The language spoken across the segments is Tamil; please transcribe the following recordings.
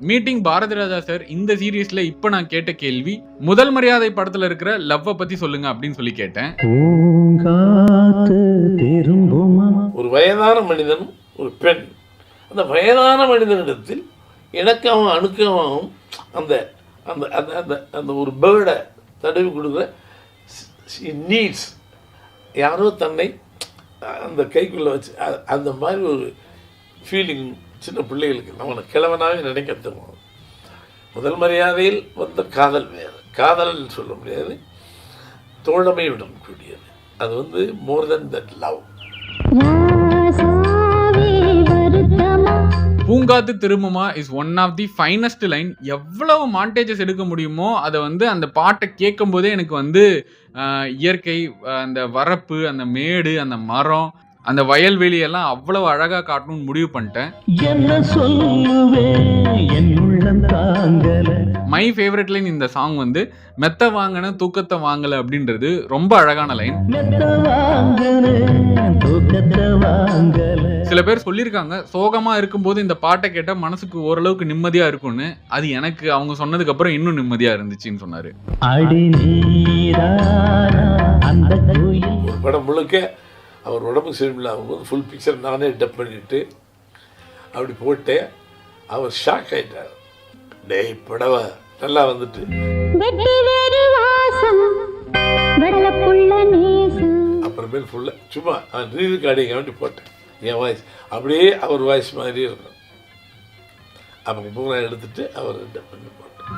மீட்டிங் பாரதி ராஜா சார் இந்த சீரீஸ்ல இப்ப நான் கேட்ட கேள்வி, முதல் மரியாதை படத்துல இருக்கிற லவ்வ பத்தி சொல்லுங்க அப்படின்னு சொல்லி கேட்டேன். ஒரு வயதான மனிதனும் ஒரு பெண், அந்த வயதான மனிதனிடத்தில் இணக்கமும் அணுக்கமாகவும் அந்த அந்த அந்த அந்த ஒரு பேர்டை தடவி கொடுக்குற நீட்ஸ், யாரோ தன்னை அந்த கைக்குள்ளே வச்சு அந்த மாதிரி ஒரு ஃபீலிங் சின்ன பிள்ளைகளுக்கு நம்மளை கிழவனாக நினைக்க தருவோம். முதல் மரியாதையில் வந்த காதல் வேறு, காதல் சொல்ல முடியாது, தோழமை விடக்கூடியது. அது வந்து more then that love. Poongaathu Thirumbuma is one of the finest line. எவ்வளவு மாண்டேஜஸ் எடுக்க முடியுமோ அதை வந்து அந்த பாட்டை கேட்கும் போதே எனக்கு வந்து இயற்கை, அந்த வரப்பு, அந்த மேடு, அந்த மரம், அந்த வயல்வெளி எல்லாம் அவ்வளவு அழகா காட்டணும்னு முடிவு பண்ணிட்டேன். மை ஃபேவரட் லைன் இந்த சாங் வந்து மெத்த வாங்கின தூக்கத்தை வாங்கல அப்படின்றது ரொம்ப அழகான லைன். சில பேர் சொல்லியிருக்காங்க சோகமா இருக்கும்போது இந்த பாட்டை கேட்டா மனசுக்கு ஓரளவுக்கு நிம்மதியா இருக்கும்னு. அது எனக்கு அவங்க சொன்னதுக்கு அப்புறம் இன்னும் நிம்மதியா இருந்துச்சுன்னு சொன்னாரு. ஒரு படம் முழுக்க அவர் உடம்பு சரியில்லாமல் ஃபுல் பிக்சர் நானே டப் பண்ணிட்டு அப்படி போட்டு அவர் ஷாக் ஆயிட்டார். டேய் படவ நல்லா வந்துட்டு அப்புறமேல் ஃபுல்லாக சும்மா ரீல்கார்டிங் அப்படி போட்டேன். என் வாய்ஸ் அப்படியே அவர் வாய்ஸ் மாதிரியே இருக்கும். அப்போ பூரா எடுத்துட்டு அவர் டப் பண்ணி போட்டேன்.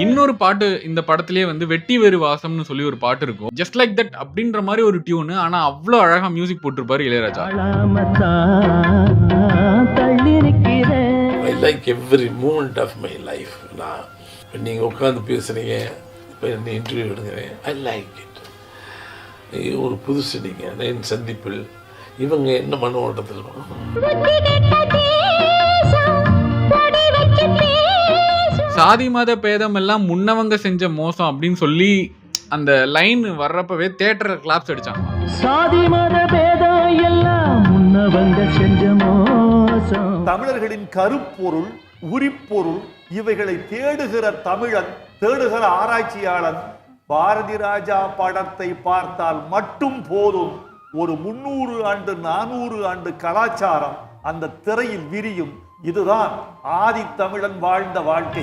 இன்னொரு பாட்டு இந்த படத்திலேயே வந்து வெட்டி வேறு வாசம்னு சொல்லி ஒரு பாட்டு இருக்கும். ஜஸ்ட் லைக் தட் அப்படின்ற மாதிரி ஒரு டியூனு, ஆனா அவ்வளோ அழகா மியூசிக் போட்டிருப்பாரு Ilaiyaraaja. I like every moment of my life. நான் இப்போ நீங்கள் உட்காந்து பேசுகிறீங்க, இப்போ என்ன இன்டர்வியூ எடுக்கிறேன், ஐ லைக் இட். ஒரு புதுசு நீங்கள் என் சந்திப்பில் இவங்க என்ன மன ஓட்டத்தில் சாதி மத பேதம் எல்லாம் முன்னவங்க செஞ்ச மோசம் அப்படின்னு சொல்லி அந்த லைன் வர்றப்பவே தியேட்டர் கிளாப்ஸ் அடிச்சாங்க. சாதி மத பேதம் எல்லாம் முன்னவங்க செஞ்ச மோசம். தமிழர்களின் கருப்பொருள், உரிப்பொருள் இவைகளை தேடுகிற தமிழன், தேடுகிற ஆராய்ச்சியாளன் பாரதி ராஜா படத்தை பார்த்தால் மட்டும் போதும். ஒரு 300 ஆண்டு 400 ஆண்டு கலாச்சாரம் அந்த திரையில் விரியும். இதுதான் ஆதி தமிழன் வாழ்ந்த வாழ்க்கை.